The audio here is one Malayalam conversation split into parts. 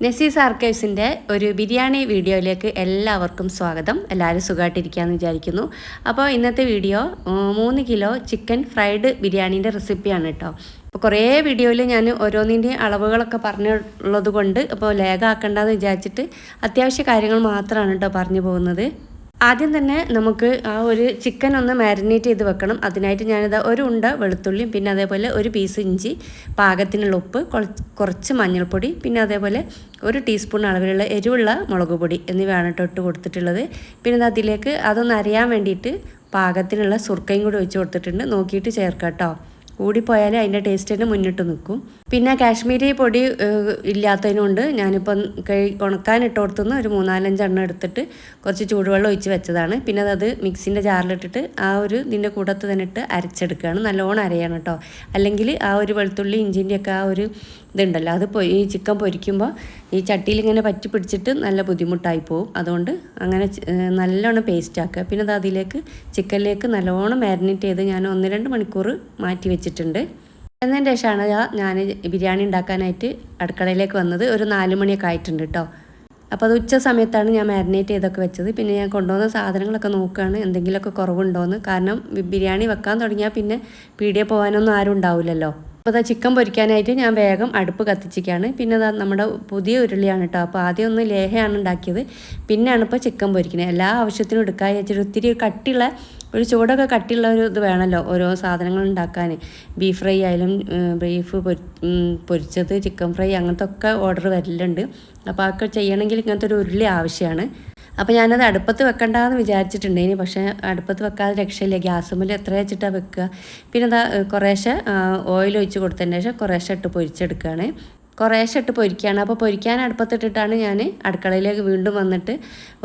നസീസ് ആർക്കൈവ്സിൻ്റെ ഒരു ബിരിയാണി വീഡിയോയിലേക്ക് എല്ലാവർക്കും സ്വാഗതം. എല്ലാവരും സുഖമായിട്ടിരിക്കുകയെന്ന് വിചാരിക്കുന്നു. അപ്പോൾ ഇന്നത്തെ വീഡിയോ 3 കിലോ ചിക്കൻ ഫ്രൈഡ് ബിരിയാണീൻ്റെ റെസിപ്പിയാണ് കേട്ടോ. അപ്പോൾ കുറേ വീഡിയോയിൽ ഞാൻ ഓരോന്നിൻ്റെയും അളവുകളൊക്കെ പറഞ്ഞുള്ളത് കൊണ്ട് അപ്പോൾ ലേഖാക്കണ്ടെന്ന് വിചാരിച്ചിട്ട് അത്യാവശ്യ കാര്യങ്ങൾ മാത്രമാണ് കേട്ടോ പറഞ്ഞു പോകുന്നത്. ആദ്യം തന്നെ നമുക്ക് ആ ഒരു ചിക്കൻ ഒന്ന് മാരിനേറ്റ് ചെയ്ത് വെക്കണം. അതിനായിട്ട് ഞാനിത് ഒരു ഉണ്ട വെളുത്തുള്ളിയും പിന്നെ അതേപോലെ ഒരു പീസ് ഇഞ്ചി, പാകത്തിനുള്ള ഉപ്പ്, കുറച്ച് മഞ്ഞൾപ്പൊടി, പിന്നെ അതേപോലെ 1 ടീസ്പൂൺ അളവിലുള്ള എരിവുള്ള മുളക് പൊടി എന്നിവയാണ് ഇട്ട് കൊടുത്തിട്ടുള്ളത്. പിന്നെ അതിലേക്ക് അതൊന്ന് അരിയാൻ വേണ്ടിയിട്ട് പാകത്തിനുള്ള സുർക്കയും കൂടി ഒഴിച്ച് കൊടുത്തിട്ടുണ്ട്. നോക്കിയിട്ട് ചേർക്കാം കേട്ടോ. കൂടിപ്പോയാൽ അതിൻ്റെ ടേസ്റ്റിന് മുന്നിട്ട് നിൽക്കും. പിന്നെ കാശ്മീരി പൊടി ഇല്ലാത്തതിനുകൊണ്ട് ഞാനിപ്പം ഉണക്കാനിട്ട് കൊടുത്തുനിന്ന് ഒരു 4-5 എണ്ണം എടുത്തിട്ട് കുറച്ച് ചൂടുവെള്ളം ഒഴിച്ച് വെച്ചതാണ്. പിന്നെ അത് മിക്സിൻ്റെ ജാറിലിട്ടിട്ട് ആ ഒരു ഇതിൻ്റെ കൂടത്ത് തന്നെ ഇട്ട് അരച്ചെടുക്കുകയാണ്. നല്ലോണം അരയണം കേട്ടോ. അല്ലെങ്കിൽ ആ ഒരു വെളുത്തുള്ളി ഇഞ്ചിൻ്റെയൊക്കെ ആ ഒരു ഇതുണ്ടല്ലോ, അത് ഈ ചിക്കൻ പൊരിക്കുമ്പോൾ ഈ ചട്ടിയിൽ ഇങ്ങനെ പറ്റി പിടിച്ചിട്ട് നല്ല ബുദ്ധിമുട്ടായി പോവും. അതുകൊണ്ട് അങ്ങനെ നല്ലോണം പേസ്റ്റ് ആക്കുക. പിന്നെ അത് അതിലേക്ക് ചിക്കനിലേക്ക് നല്ലോണം മാരിനേറ്റ് ചെയ്ത് ഞാൻ 1-2 മണിക്കൂർ മാറ്റി വെച്ചിട്ടുണ്ട്. എന്നതിന് ശേഷമാണ് ഞാൻ ബിരിയാണി ഉണ്ടാക്കാനായിട്ട് അടുക്കളയിലേക്ക് വന്നത്. ഒരു 4 മണിയൊക്കെ ആയിട്ടുണ്ട് കേട്ടോ. അപ്പോൾ അത് ഉച്ച സമയത്താണ് ഞാൻ മാരിനേറ്റ് ചെയ്തൊക്കെ വെച്ചത്. പിന്നെ ഞാൻ കൊണ്ടുവന്ന സാധനങ്ങളൊക്കെ നോക്കുകയാണ് എന്തെങ്കിലുമൊക്കെ കുറവുണ്ടോയെന്ന്. കാരണം ബിരിയാണി വെക്കാൻ തുടങ്ങിയാൽ പിന്നെ പീടികയിൽ പോകാനൊന്നും ആരും ഉണ്ടാവില്ലല്ലോ. അപ്പോൾ അത് ചിക്കൻ പൊരിക്കാനായിട്ട് ഞാൻ വേഗം അടുപ്പ് കത്തിച്ചിരിക്കുകയാണ്. പിന്നെ അത് നമ്മുടെ പുതിയ ഉരുളിയാണ് കേട്ടോ. അപ്പോൾ ആദ്യം ഒന്ന് ലേഹയാണ് ഉണ്ടാക്കിയത്, പിന്നെയാണ് ഇപ്പോൾ ചിക്കൻ പൊരിക്കുന്നത്. എല്ലാ ആവശ്യത്തിനും എടുക്കാൻ വെച്ചിട്ട് ഒത്തിരി കട്ടിയുള്ള ഒരു ചൂടൊക്കെ കട്ടിയുള്ള ഒരു ഇത് വേണമല്ലോ ഓരോ സാധനങ്ങൾ ഉണ്ടാക്കാൻ. ബീഫ് ഫ്രൈ ആയാലും ബീഫ് പൊരിച്ചത്, ചിക്കൻ ഫ്രൈ അങ്ങനത്തെ ഒക്കെ ഓർഡർ വരലുണ്ട്. അപ്പോൾ അതൊക്കെ ചെയ്യണമെങ്കിൽ ഇങ്ങനത്തെ ഒരു ഉരുളി ആവശ്യമാണ്. അപ്പോൾ ഞാനത് അടുപ്പത്ത് വെക്കണ്ടെന്ന് വിചാരിച്ചിട്ടുണ്ടേനി, പക്ഷേ അടുപ്പത്ത് വെക്കാതെ രക്ഷയില്ല. ഗ്യാസുമ്മൽ എത്ര വെച്ചിട്ടാണ് വെക്കുക. പിന്നെ അതാ കുറേശ്ശെ ഓയിൽ ഒഴിച്ച് കൊടുത്തതിന് ശേഷം കുറേശ്ശെ ഇട്ട് പൊരിച്ചെടുക്കുകയാണ്. കുറേശ്ശെ ഇട്ട് പൊരിക്കുകയാണ്. അപ്പോൾ പൊരിക്കാൻ അടുപ്പത്തിട്ടിട്ടാണ് ഞാൻ അടുക്കളയിലേക്ക് വീണ്ടും വന്നിട്ട്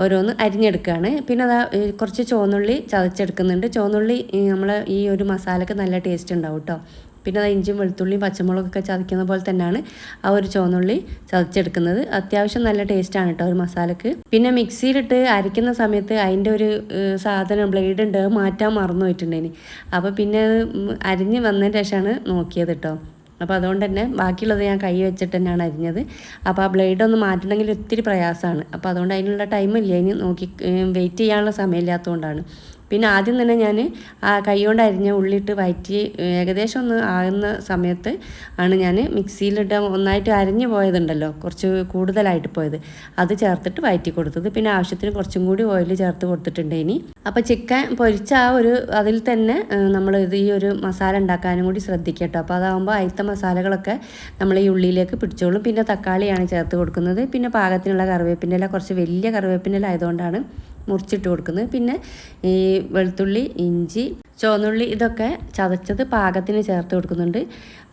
ഓരോന്ന് അരിഞ്ഞെടുക്കുകയാണ്. പിന്നെ അതാ കുറച്ച് ചുവന്നുള്ളി ചതച്ചെടുക്കുന്നുണ്ട്. ചുവന്നുള്ളി നമ്മളെ ഈ ഒരു മസാലയ്ക്ക് നല്ല ടേസ്റ്റ് ഉണ്ടാവും കേട്ടോ. പിന്നെ അത് ഇഞ്ചിയും വെളുത്തുള്ളിയും പച്ചമുളകൊക്കെ ചതയ്ക്കുന്ന പോലെ തന്നെയാണ് ആ ഒരു ചുവന്നുള്ളി ചതച്ചെടുക്കുന്നത്. അത്യാവശ്യം നല്ല ടേസ്റ്റാണ് കേട്ടോ ഒരു മസാലക്ക്. പിന്നെ മിക്സിയിലിട്ട് അരയ്ക്കുന്ന സമയത്ത് അതിൻ്റെ ഒരു സാധനം ബ്ലേഡ് ഉണ്ട്, അത് മാറ്റാൻ മറന്നു പോയിട്ടുണ്ടേനി. അപ്പോൾ പിന്നെ അത് അരിഞ്ഞ് വന്നതിന് ശേഷമാണ് നോക്കിയത് കേട്ടോ. അപ്പോൾ അതുകൊണ്ട് തന്നെ ബാക്കിയുള്ളത് ഞാൻ കൈ വെച്ചിട്ട് തന്നെയാണ് അരിഞ്ഞത്. അപ്പോൾ ആ ബ്ലേഡ് ഒന്ന് മാറ്റണമെങ്കിൽ ഒത്തിരി പ്രയാസമാണ്. അപ്പോൾ അതുകൊണ്ട് അതിനുള്ള ടൈമില്ല, ഇനി നോക്കി വെയിറ്റ് ചെയ്യാനുള്ള സമയമില്ലാത്തതുകൊണ്ടാണ്. പിന്നെ ആദ്യം തന്നെ ഞാൻ ആ കൈ കൊണ്ട് അരിഞ്ഞ ഉള്ളിയിട്ട് വയറ്റി ഏകദേശം ഒന്ന് ആകുന്ന സമയത്ത് ആണ് ഞാൻ മിക്സിയിലിട്ട് ഒന്നായിട്ട് അരിഞ്ഞു പോയതുണ്ടല്ലോ, കുറച്ച് കൂടുതലായിട്ട് പോയത്, അത് ചേർത്തിട്ട് വയറ്റി കൊടുത്തത്. പിന്നെ ആവശ്യത്തിന് കുറച്ചും കൂടി ഓയിൽ ചേർത്ത് കൊടുത്തിട്ടുണ്ട് ഇനി. അപ്പോൾ ചിക്കൻ പൊരിച്ച ആ ഒരു അതിൽ തന്നെ നമ്മൾ ഈ ഒരു മസാല ഉണ്ടാക്കാനും കൂടി ശ്രദ്ധിക്കുക കേട്ടോ. അപ്പോൾ അതാകുമ്പോൾ അതിലത്തെ മസാലകളൊക്കെ നമ്മൾ ഈ ഉള്ളിയിലേക്ക് പിടിച്ചോളും. പിന്നെ തക്കാളിയാണ് ചേർത്ത് കൊടുക്കുന്നത്. പിന്നെ പാകത്തിനുള്ള കറിവേപ്പിൻ്റെ ഇല, കുറച്ച് വലിയ കറിവേപ്പിൻ്റെ ഇല ആയതുകൊണ്ടാണ് മുറിച്ചിട്ട് കൊടുക്കുന്നത്. പിന്നെ ഈ വെളുത്തുള്ളി, ഇഞ്ചി, ചുവന്നുള്ളി ഇതൊക്കെ ചതച്ചത് പാകത്തിന് ചേർത്ത് കൊടുക്കുന്നുണ്ട്.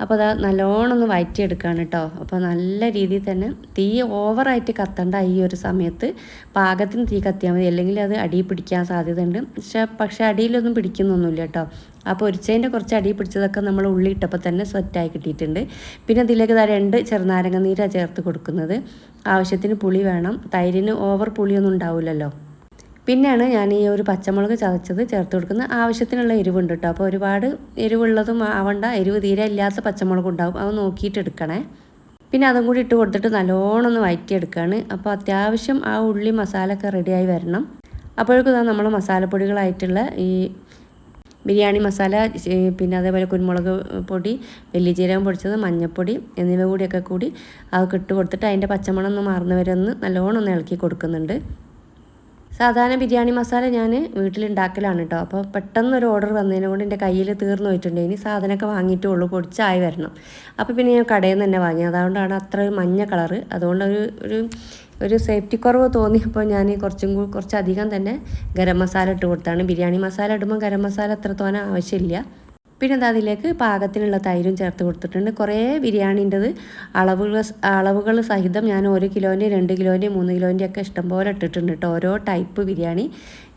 അപ്പോൾ അത് നല്ലോണം ഒന്ന് വഴറ്റിയെടുക്കുകയാണ് കേട്ടോ. അപ്പോൾ നല്ല രീതിയിൽ തന്നെ തീ ഓവറായിട്ട് കത്തണ്ട ഈ ഒരു സമയത്ത് പാകത്തിന് തീ കത്തിയാൽ മതി, അല്ലെങ്കിൽ അത് അടിയിൽ പിടിക്കാൻ സാധ്യതയുണ്ട്. പക്ഷേ അടിയിലൊന്നും പിടിക്കുന്നൊന്നുമില്ല കേട്ടോ. ആ പൊരിച്ചതിൻ്റെ കുറച്ച് അടി പിടിച്ചതൊക്കെ നമ്മൾ ഉള്ളി ഇട്ടപ്പോൾ തന്നെ സെറ്റായി കിട്ടിയിട്ടുണ്ട്. പിന്നെ അതിലേക്ക് 2 ചെറുനാരങ്ങ നീരാണ് ചേർത്ത് കൊടുക്കുന്നത്. ആവശ്യത്തിന് പുളി വേണം, തൈരിന് ഓവർ പുളിയൊന്നും ഉണ്ടാവില്ലല്ലോ. പിന്നെയാണ് ഞാൻ ഈ ഒരു പച്ചമുളക് ചതച്ചത് ചേർത്ത് കൊടുക്കുന്നത്. ആവശ്യത്തിനുള്ള എരിവുണ്ട് കേട്ടോ. അപ്പോൾ ഒരുപാട് എരിവുള്ളതും ആവണ്ട, എരിവ് തീരെ ഇല്ലാത്ത പച്ചമുളക് ഉണ്ടാവും, അത് നോക്കിയിട്ട് എടുക്കണേ. പിന്നെ അതും കൂടി ഇട്ട് കൊടുത്തിട്ട് നല്ലോണം ഒന്ന് വഴറ്റിയെടുക്കുകയാണ്. അപ്പോൾ അത്യാവശ്യം ആ ഉള്ളി മസാലയൊക്കെ റെഡിയായി വരണം. അപ്പോഴേക്കും നമ്മൾ മസാലപ്പൊടികളായിട്ടുള്ള ഈ ബിരിയാണി മസാല, പിന്നെ അതേപോലെ കുരുമുളക് പൊടി, വലിയ ജീരകം പൊടിച്ചത്, മഞ്ഞൾപ്പൊടി എന്നിവ കൂടിയൊക്കെ കൂടി അതൊക്കെ ഇട്ട് കൊടുത്തിട്ട് അതിൻ്റെ പച്ചമണം ഒന്ന് മാറുന്ന വരെ ഒന്ന് നല്ലോണം ഒന്ന് ഇളക്കി കൊടുക്കുന്നുണ്ട്. സാധാരണ ബിരിയാണി മസാല ഞാൻ വീട്ടിലുണ്ടാക്കലാണ് കേട്ടോ. അപ്പോൾ പെട്ടെന്നൊരു ഓർഡർ വന്നതിനെ കൊണ്ട് എൻ്റെ കയ്യിൽ തീർന്നു പോയിട്ടുണ്ട്. ഇനി സാധനമൊക്കെ വാങ്ങിയിട്ടേ ഉള്ളൂ, പൊടിച്ചായി വരണം. അപ്പോൾ പിന്നെ ഞാൻ കടയിൽ നിന്ന് തന്നെ വാങ്ങി, അതുകൊണ്ടാണ് അത്ര ഒരു മഞ്ഞ കളറ്. അതുകൊണ്ട് ഒരു സേഫ്റ്റി കുറവ് തോന്നിയപ്പോൾ ഞാൻ കുറച്ചധികം തന്നെ ഗരം മസാല ഇട്ട് കൊടുത്താണ്. ബിരിയാണി മസാല ഇടുമ്പോൾ ഗരം മസാല അത്ര തോനെ ആവശ്യമില്ല. പിന്നെ അതിലേക്ക് പാകത്തിനുള്ള തൈരും ചേർത്ത് കൊടുത്തിട്ടുണ്ട്. കുറേ ബിരിയാണീൻ്റെത് അളവുകൾ സഹിതം ഞാൻ 1 കിലോൻ്റെ 2 കിലോൻ്റെ 3 കിലോൻ്റെ ഒക്കെ ഇഷ്ടംപോലെ ഇട്ടിട്ടുണ്ട് കേട്ടോ. ഓരോ type biryani,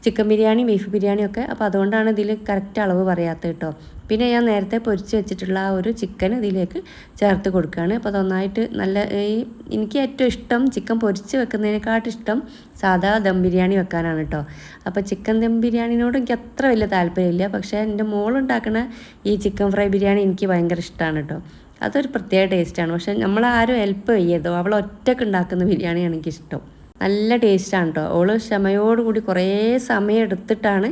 chicken biryani, beef ബിരിയാണിയൊക്കെ. അപ്പോൾ അതുകൊണ്ടാണ് ഇതിൽ കറക്റ്റ് അളവ് പറയാത്തത് കേട്ടോ. പിന്നെ ഞാൻ നേരത്തെ പൊരിച്ച് വെച്ചിട്ടുള്ള ആ ഒരു ചിക്കൻ ഇതിലേക്ക് ചേർത്ത് കൊടുക്കുകയാണ്. അപ്പോൾ അതൊന്നായിട്ട് എനിക്ക് ഏറ്റവും ഇഷ്ടം ചിക്കൻ പൊരിച്ച് വെക്കുന്നതിനെക്കാട്ടും ഇഷ്ടം സാധാ ദം ബിരിയാണി വെക്കാനാണ് കേട്ടോ. അപ്പോൾ ചിക്കൻ ദം ബിരിയാണിനോട് എനിക്ക് അത്ര വലിയ താല്പര്യമില്ല, പക്ഷേ എൻ്റെ മോളുണ്ടാക്കുന്ന ഈ ചിക്കൻ ഫ്രൈ ബിരിയാണി എനിക്ക് ഭയങ്കര ഇഷ്ടമാണ് കേട്ടോ. അതൊരു പ്രത്യേക ടേസ്റ്റാണ്. പക്ഷേ നമ്മളാരും ഹെൽപ്പ് ചെയ്യരുതോ, അവൾ ഒറ്റയ്ക്ക് ഉണ്ടാക്കുന്ന ബിരിയാണിയാണ് എനിക്കിഷ്ടം. നല്ല ടേസ്റ്റാണ് കേട്ടോ. ഓള് ക്ഷമയോടുകൂടി കുറേ സമയം എടുത്തിട്ടാണ്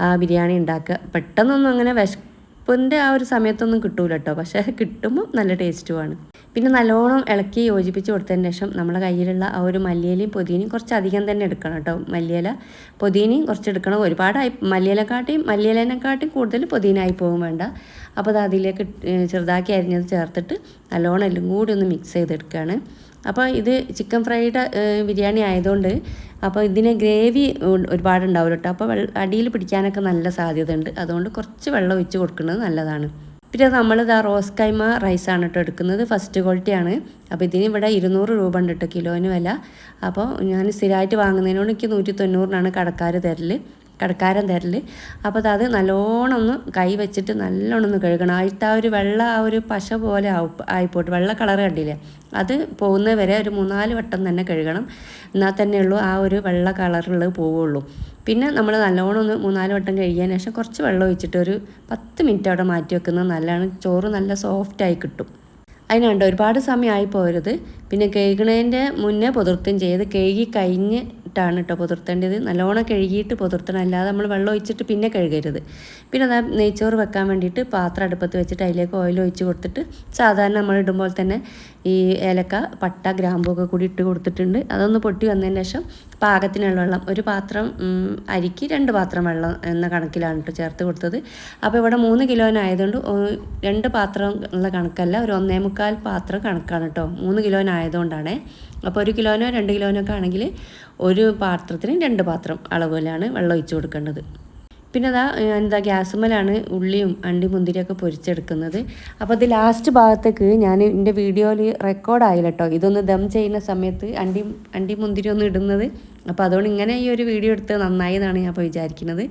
ആ ബിരിയാണി ഉണ്ടാക്കുക. പെട്ടെന്നൊന്നും അങ്ങനെ വിശപ്പിൻ്റെ ആ ഒരു സമയത്തൊന്നും കിട്ടൂല കേട്ടോ, പക്ഷേ കിട്ടുമ്പോൾ നല്ല ടേസ്റ്റുമാണ്. പിന്നെ നല്ലോണം ഇളക്കി യോജിപ്പിച്ച് കൊടുത്തതിന് ശേഷം നമ്മുടെ കയ്യിലുള്ള ആ ഒരു മല്ലിയിലയും പുതിനയും കുറച്ച് അധികം തന്നെ എടുക്കണം കേട്ടോ. മല്ലിയില പുതിനയും കുറച്ച് എടുക്കണം. ഒരുപാടായി മല്ലിയിലേനെക്കാട്ടിയും കൂടുതൽ പുതിനായി പോകും വേണ്ട. അപ്പോൾ അത് അതിലേക്ക് ചെറുതാക്കി അരിഞ്ഞത് ചേർത്തിട്ട് നല്ലോണം എല്ലാം കൂടി ഒന്ന് മിക്സ് ചെയ്തെടുക്കുകയാണ്. അപ്പോൾ ഇത് ചിക്കൻ ഫ്രൈഡ് ബിരിയാണി ആയതുകൊണ്ട് അപ്പോൾ ഇതിന് ഗ്രേവി ഒരുപാടുണ്ടാവില്ല കേട്ടോ. അപ്പോൾ അടിയിൽ പിടിക്കാനൊക്കെ നല്ല സാധ്യത ഉണ്ട്. അതുകൊണ്ട് കുറച്ച് വെള്ളം ഒഴിച്ച് കൊടുക്കുന്നത് നല്ലതാണ്. പിന്നെ നമ്മളിത് റോസ് കൈമ റൈസാണ് കേട്ടോ എടുക്കുന്നത്. ഫസ്റ്റ് ക്വാളിറ്റിയാണ്. അപ്പോൾ ഇതിന് ഇവിടെ 200 രൂപ ഉണ്ട് കേട്ടോ കിലോന് വില. അപ്പോൾ ഞാൻ സ്ഥിരമായിട്ട് വാങ്ങുന്നതിനോട് എനിക്ക് 190-നാണ് കടക്കാരൻ തരൽ. അപ്പോൾ അത് നല്ലോണം ഒന്ന് കൈ വെച്ചിട്ട് നല്ലോണം ഒന്ന് കഴുകണം. ആയിട്ട് ആ ഒരു വെള്ള ആ ഒരു പശ പോലെ ആയിപ്പോട്ട് വെള്ള കളർ കണ്ടില്ലേ, അത് പോകുന്നത് വരെ ഒരു 3-4 വട്ടം തന്നെ കഴുകണം. എന്നാൽ തന്നെയുള്ളൂ ആ ഒരു വെള്ള കളറുള്ളത് പോവുള്ളൂ. പിന്നെ നമ്മൾ നല്ലോണം ഒന്ന് 3-4 വട്ടം കഴുകിയതിന് ശേഷം കുറച്ച് വെള്ളം ഒഴിച്ചിട്ട് ഒരു 10 മിനിറ്റ് അവിടെ മാറ്റി വെക്കുന്നത് നല്ലതാണ്. ചോറ് നല്ല സോഫ്റ്റായി കിട്ടും. അതിനുണ്ട് ഒരുപാട് സമയമായി പോരുത്. പിന്നെ കഴുകണതിൻ്റെ മുന്നേ പുതിർത്തും ചെയ്ത് കഴുകി കഴിഞ്ഞിട്ടാണ് കേട്ടോ പുതിർത്തേണ്ടത്. നല്ലോണം കഴുകിയിട്ട് പുതിർത്തണം, അല്ലാതെ നമ്മൾ വെള്ളം ഒഴിച്ചിട്ട് പിന്നെ കഴുകരുത്. പിന്നെ അത് നെയ്ച്ചോറ് വെക്കാൻ വേണ്ടിയിട്ട് പാത്രം അടുപ്പത്ത് വെച്ചിട്ട് അതിലേക്ക് ഓയിൽ ഒഴിച്ച് കൊടുത്തിട്ട് സാധാരണ നമ്മൾ ഇടുമ്പോൾ തന്നെ ഈ ഏലക്ക, പട്ട, ഗ്രാമ്പൊക്കെ കൂടി ഇട്ട് കൊടുത്തിട്ടുണ്ട്. അതൊന്ന് പൊട്ടി വന്നതിന് ശേഷം പാകത്തിനുള്ള വെള്ളം, ഒരു പാത്രം അരിക്ക് 2 പാത്രം വെള്ളം എന്ന കണക്കിലാണ് കേട്ടോ ചേർത്ത് കൊടുത്തത്. അപ്പോൾ ഇവിടെ 3 കിലോനായതുകൊണ്ട് 2 പാത്രം ഉള്ള കണക്കല്ല, ഒരു 1.25 പാത്രം കണക്കാണ് കേട്ടോ. 3 കിലോനായതുകൊണ്ടാണേ. അപ്പോൾ 1 കിലോനോ 2 കിലോനോ ഒക്കെ ആണെങ്കിൽ ഒരു പാത്രത്തിന് 2 പാത്രം അളവിലാണ് വെള്ളം ഒഴിച്ച് കൊടുക്കേണ്ടത്. പിന്നെ അതാ ഗ്യാസുമ്മലാണ് ഉള്ളിയും മുന്തിരിയൊക്കെ പൊരിച്ചെടുക്കുന്നത്. അപ്പോൾ ഇത് ലാസ്റ്റ് ഭാഗത്തേക്ക് ഞാൻ എൻ്റെ വീഡിയോയിൽ റെക്കോർഡായില്ല കേട്ടോ, ഇതൊന്ന് ദം ചെയ്യുന്ന സമയത്ത് മുന്തിരി ഒന്ന് ഇടുന്നത്. അപ്പോൾ അതുകൊണ്ട് ഇങ്ങനെ ഈ ഒരു വീഡിയോ എടുത്ത് നന്നായി എന്നാണ് ഞാൻ അപ്പോൾ വിചാരിക്കുന്നത്.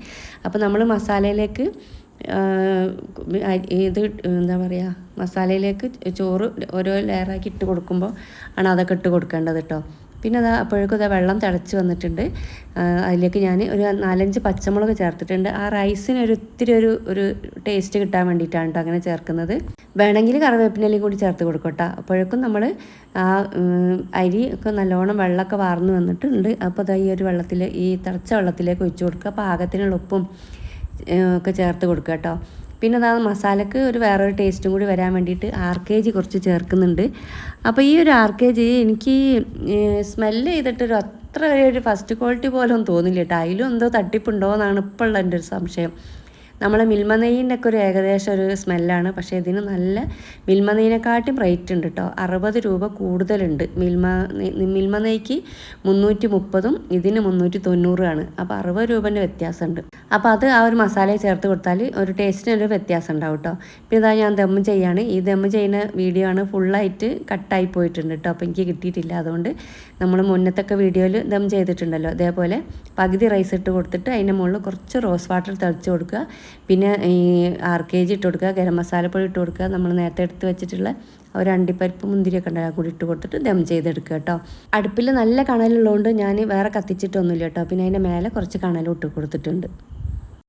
അപ്പോൾ നമ്മൾ മസാലയിലേക്ക് ഇത് എന്താ പറയുക, മസാലയിലേക്ക് ചോറ് ഓരോ ലെയറാക്കി ഇട്ട് കൊടുക്കുമ്പോൾ ആണ് അതൊക്കെ ഇട്ട് കൊടുക്കേണ്ടത് കേട്ടോ. പിന്നെ അപ്പോഴേക്കും വെള്ളം തിളച്ച് വന്നിട്ടുണ്ട്. അതിലേക്ക് ഞാൻ ഒരു 4-5 പച്ചമുളക് ചേർത്തിട്ടുണ്ട്. ആ റൈസിന് ഒത്തിരി ഒരു ടേസ്റ്റ് കിട്ടാൻ വേണ്ടിയിട്ടാണ് കേട്ടോ അങ്ങനെ ചേർക്കുന്നത്. വേണമെങ്കിൽ കറിവേപ്പിനെല്ലാം കൂടി ചേർത്ത് കൊടുക്കട്ടോ. അപ്പോഴേക്കും നമ്മൾ ആ അരി ഒക്കെ നല്ലോണം വെള്ളമൊക്കെ വാർന്ന് വന്നിട്ടുണ്ട്. അപ്പോൾ ഈ ഒരു ഈ തിളച്ച വെള്ളത്തിലേക്ക് ഒഴിച്ച് കൊടുക്കുക. പാകത്തിനുള്ള ഉപ്പും ഒക്കെ ചേർത്ത് കൊടുക്കുക കേട്ടോ. പിന്നെ മസാലക്ക് വേറൊരു ടേസ്റ്റും കൂടി വരാൻ വേണ്ടിയിട്ട് RPG കുറച്ച് ചേർക്കുന്നുണ്ട്. അപ്പോൾ ഈ ഒരു RPG എനിക്ക് സ്മെല്ല് ചെയ്തിട്ടൊരു അത്ര ഒരു ഫസ്റ്റ് ക്വാളിറ്റി പോലെ ഒന്നും തോന്നില്ല കേട്ടോ. അതിലും എന്തോ തട്ടിപ്പുണ്ടോ എന്നാണ് ഇപ്പോൾ ഉള്ള എൻ്റെ ഒരു സംശയം. നമ്മളെ മിൽമ നെയ്യിൻ്റെ ഒക്കെ ഒരു ഏകദേശം ഒരു സ്മെല്ലാണ്. പക്ഷേ ഇതിന് നല്ല മിൽമ നെയ്യിനെക്കാട്ടും റേറ്റ് ഉണ്ട് കേട്ടോ. 60 രൂപ കൂടുതലുണ്ട്. മിൽമ നെയ്ക്ക് 330-ഉം ഇതിന് 390-ആണ്. അപ്പോൾ 60 രൂപേൻ്റെ വ്യത്യാസമുണ്ട്. അപ്പോൾ അത് ആ ഒരു മസാലയെ ചേർത്ത് കൊടുത്താൽ ഒരു ടേസ്റ്റിനൊരു വ്യത്യാസം ഉണ്ടാവും കേട്ടോ. പിന്നെ ഞാൻ ദം ചെയ്യാണ്. ഈ ദം ചെയ്യുന്ന വീഡിയോ ആണ് ഫുള്ളായിട്ട് കട്ടായി പോയിട്ടുണ്ട് കേട്ടോ. അപ്പോൾ എനിക്ക് കിട്ടിയിട്ടില്ല. അതുകൊണ്ട് നമ്മൾ മുന്നത്തൊക്കെ വീഡിയോയിൽ ദം ചെയ്തിട്ടുണ്ടല്ലോ, അതേപോലെ പകുതി റൈസ് ഇട്ട് കൊടുത്തിട്ട് അതിൻ്റെ മുകളിൽ കുറച്ച് റോസ് വാട്ടർ തളിച്ച് കൊടുക്കുക. പിന്നെ ഈ RPG ഇട്ട് കൊടുക്കുക, ഗരം മസാലപ്പൊടി ഇട്ട് കൊടുക്കുക, നമ്മൾ നേരത്തെ എടുത്ത് വെച്ചിട്ടുള്ള ഒരു അണ്ടിപ്പരിപ്പ് മുന്തിരിയൊക്കെ ഉണ്ടാകുക കൂടി ഇട്ട് കൊടുത്തിട്ട് ദം ചെയ്തെടുക്കുക കേട്ടോ. അടുപ്പിൽ നല്ല കണലുള്ളതുകൊണ്ട് ഞാൻ വേറെ കത്തിച്ചിട്ടൊന്നുമില്ല കേട്ടോ. പിന്നെ അതിൻ്റെ മേലെ കുറച്ച് കണലും ഇട്ട് കൊടുത്തിട്ടുണ്ട്.